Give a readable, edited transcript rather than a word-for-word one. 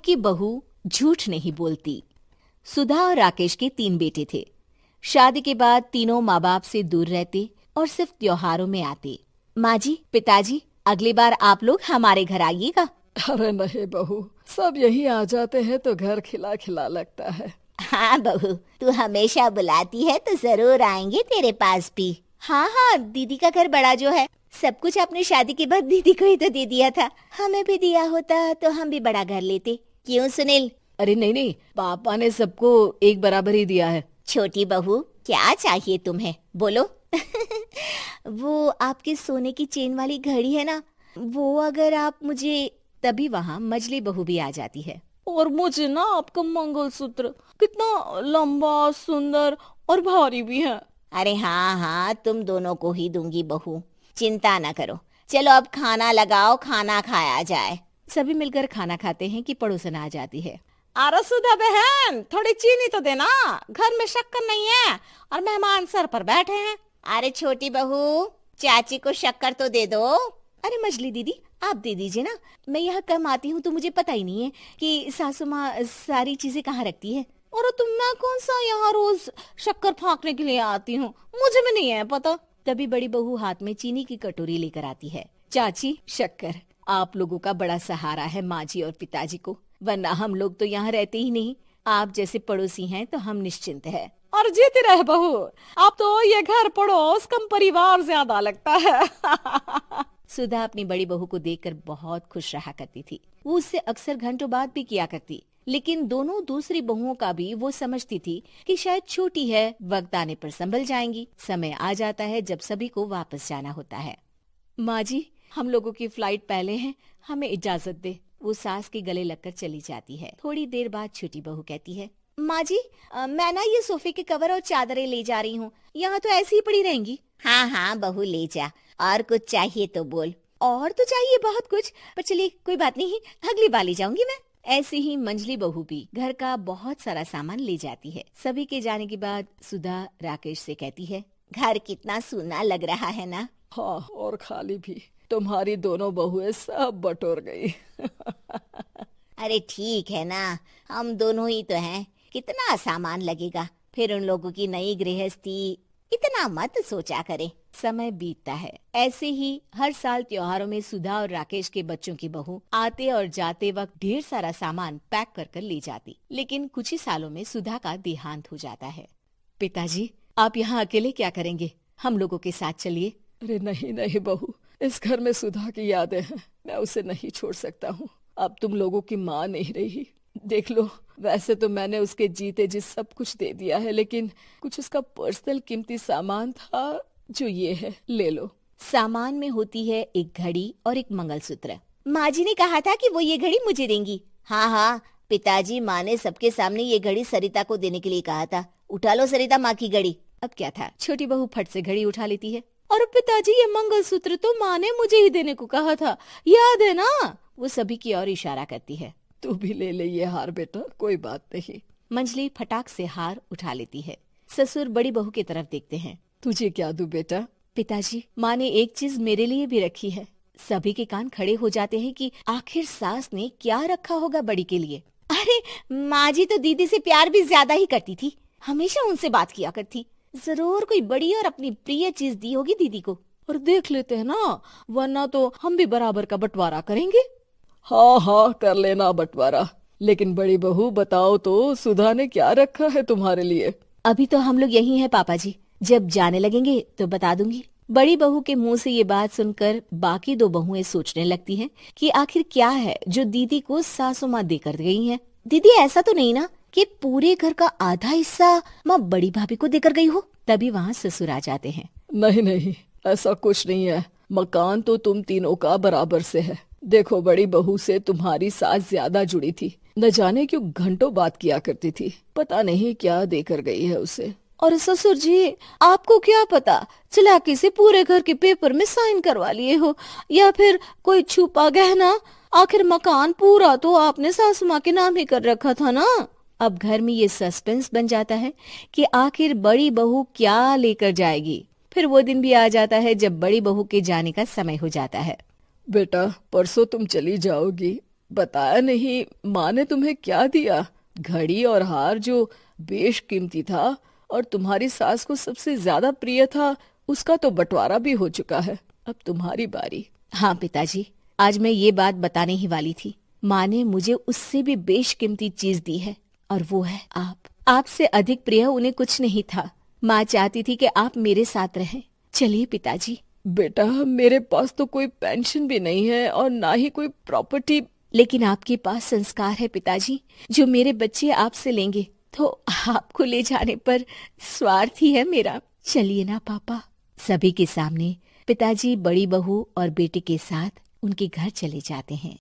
क्योंकि बहू झूठ नहीं बोलती। सुधा और राकेश के 3 बेटे थे। शादी के बाद तीनों माँ बाप से दूर रहते और सिर्फ त्योहारों में आते। माँ जी, पिताजी, अगली बार आप लोग हमारे घर आइएगा। अरे नहीं बहू, सब यहीं आ जाते हैं तो घर खिला खिला लगता है। हाँ बहू, तू हमेशा बुलाती है तो जरूर आएंगे तेरे पास भी। हाँ हाँ, दीदी का घर बड़ा जो है, सब कुछ आपने शादी के बाद दीदी को ही तो दे दिया था। हमें भी दिया होता तो हम भी बड़ा घर लेते। क्यों सुनील? अरे नहीं नहीं, पापा ने सबको एक बराबर ही दिया है। छोटी बहू, क्या चाहिए तुम्हें, बोलो। वो आपके सोने की चेन वाली घड़ी है ना, वो अगर आप मुझे। तभी वहाँ मजली बहू भी आ जाती है। और मुझे ना आपका मंगलसूत्र कितना लंबा, सुंदर और भारी भी है। अरे हाँ हाँ, तुम दोनों को ही दूंगी बहू, चिंता ना करो। चलो अब खाना लगाओ, खाना खाया जाए। सभी मिलकर खाना खाते हैं कि पड़ोसन आ जाती है। अरे सुधा बहन, थोड़ी चीनी तो देना, घर में शक्कर नहीं है और मेहमान सर पर बैठे हैं। अरे छोटी बहू, चाची को शक्कर तो दे दो। अरे मजली दीदी, आप दे दीजिए ना, मैं यहाँ कम आती हूँ तो मुझे पता ही नहीं है कि सासू माँ सारी चीजें कहाँ रखती है। और तुम, मैं कौन सा यहाँ रोज शक्कर फाँकने के लिए आती हूँ, मुझे भी नहीं है पता। तभी बड़ी बहू हाथ में चीनी की कटोरी लेकर आती है। चाची, शक्कर आप लोगों का बड़ा सहारा है माँ जी और पिताजी को, वरना हम लोग तो यहाँ रहते ही नहीं। आप जैसे पड़ोसी हैं तो हम निश्चिंत है। और जीती रहे बहू, आप तो ये घर पड़ोस कम परिवार ज्यादा लगता है। सुधा अपनी बड़ी बहू को देखकर बहुत खुश रहा करती थी। वो उससे अक्सर घंटों बात भी किया करती, लेकिन दोनों दूसरी बहुओं का भी वो समझती थी कि शायद छोटी है, वक्त आने पर संभल जाएंगी। समय आ जाता है जब सभी को वापस जाना होता है। माँ जी, हम लोगों की फ्लाइट पहले है, हमें इजाजत दे। वो सास के गले लगकर चली जाती है। थोड़ी देर बाद छोटी बहू कहती है, माँ जी, मैं ना ये सोफे के कवर और चादरें ले जा रही हूँ, यहाँ तो ऐसी ही पड़ी रहेंगी। हाँ हाँ बहू, ले जा। और कुछ चाहिए तो बोल। और तो चाहिए बहुत कुछ, पर चलिए कोई बात नहीं, अगली बार ले जाऊंगी मैं। ऐसे ही मंजली बहू भी घर का बहुत सारा सामान ले जाती है। सभी के जाने के बाद सुधा राकेश से कहती है, घर कितना सूना लग रहा है ना। हाँ, और खाली भी। तुम्हारी दोनों बहुएं सब बटोर गई। अरे ठीक है ना, हम दोनों ही तो हैं, कितना सामान लगेगा। फिर उन लोगों की नई गृहस्थी, इतना मत सोचा करे। समय बीतता है। ऐसे ही हर साल त्योहारों में सुधा और राकेश के बच्चों की बहू आते और जाते वक्त ढेर सारा सामान पैक कर कर ले जाती। लेकिन कुछ ही सालों में सुधा का देहांत हो जाता है। पिताजी, आप यहाँ अकेले क्या करेंगे? हम लोगों के साथ चलिए। अरे नहीं नहीं बहू, इस घर में सुधा की यादें हैं, मैं उसे नहीं छोड़ सकता हूँ। अब तुम लोगों की माँ नहीं रही। देख लो, वैसे तो मैंने उसके जीते जी सब कुछ दे दिया है, लेकिन कुछ उसका पर्सनल कीमती सामान था जो ये है, ले लो। सामान में होती है एक घड़ी और एक मंगलसूत्र। माँ जी ने कहा था कि वो ये घड़ी मुझे देंगी। हाँ हाँ पिताजी, माँ ने सबके सामने ये घड़ी सरिता को देने के लिए कहा था। उठा लो सरिता माँ की घड़ी। अब क्या था, छोटी बहू फट से घड़ी उठा लेती है। और पिताजी, ये मंगलसूत्र तो माँ ने मुझे ही देने को कहा था, याद है ना? वो सभी की ओर इशारा करती है। तू भी ले ले ये हार बेटा, कोई बात नहीं। मंजली फटाक से हार उठा लेती है। ससुर बड़ी बहू की तरफ देखते हैं। तुझे क्या दूं बेटा? पिताजी, माँ ने एक चीज मेरे लिए भी रखी है। सभी के कान खड़े हो जाते हैं कि आखिर सास ने क्या रखा होगा बड़ी के लिए। अरे माँ जी तो दीदी से प्यार भी ज्यादा ही करती थी, हमेशा उनसे बात किया करती। जरूर कोई बड़ी और अपनी प्रिय चीज दी होगी दीदी को। और देख लेते हैं ना, वरना तो हम भी बराबर का बंटवारा करेंगे। हाँ हाँ, कर लेना बंटवारा। लेकिन बड़ी बहू बताओ तो, सुधा ने क्या रखा है तुम्हारे लिए? अभी तो हम लोग यही हैं पापा जी, जब जाने लगेंगे तो बता दूंगी। बड़ी बहू के मुंह से ये बात सुनकर बाकी 2 बहुएं सोचने लगती हैं कि आखिर क्या है जो दीदी को सासू माँ देकर गई हैं। दीदी, ऐसा तो नहीं ना कि पूरे घर का आधा हिस्सा माँ बड़ी भाभी को देकर गई हो? तभी वहाँ ससुर आ जाते हैं। नहीं नहीं, ऐसा कुछ नहीं है। मकान तो तुम तीनों का बराबर से है। देखो, बड़ी बहू से तुम्हारी सास ज्यादा जुड़ी थी, न जाने क्यों घंटों बात किया करती थी। पता नहीं क्या देकर गई है उसे। और ससुर जी, आपको क्या पता, चालाकी से पूरे घर के पेपर में साइन करवा लिए हो, या फिर कोई छुपा गहना। आखिर मकान पूरा तो आपने सासू माँ के नाम ही कर रखा था ना। अब घर में ये सस्पेंस बन जाता है कि आखिर बड़ी बहू क्या लेकर जाएगी। फिर वो दिन भी आ जाता है जब बड़ी बहू के जाने का समय हो जाता है। बेटा, परसों तुम चली जाओगी, बताया नहीं, माँ ने तुम्हें क्या दिया? घड़ी और हार जो बेशकीमती था और तुम्हारी सास को सबसे ज्यादा प्रिय था, उसका तो बंटवारा भी हो चुका है। अब तुम्हारी बारी। हाँ पिताजी, आज मैं ये बात बताने ही वाली थी। माँ ने मुझे उससे भी बेशकीमती चीज दी है और वो है आप। आपसे अधिक प्रिय उन्हें कुछ नहीं था। माँ चाहती थी कि आप मेरे साथ रहें। चलिए पिताजी। बेटा, मेरे पास तो कोई पेंशन भी नहीं है और ना ही कोई प्रॉपर्टी। लेकिन आपके पास संस्कार है पिताजी, जो मेरे बच्चे आपसे लेंगे, तो आपको ले जाने पर स्वार्थ ही है मेरा। चलिए ना पापा। सभी के सामने पिताजी बड़ी बहू और बेटे के साथ उनके घर चले जाते हैं।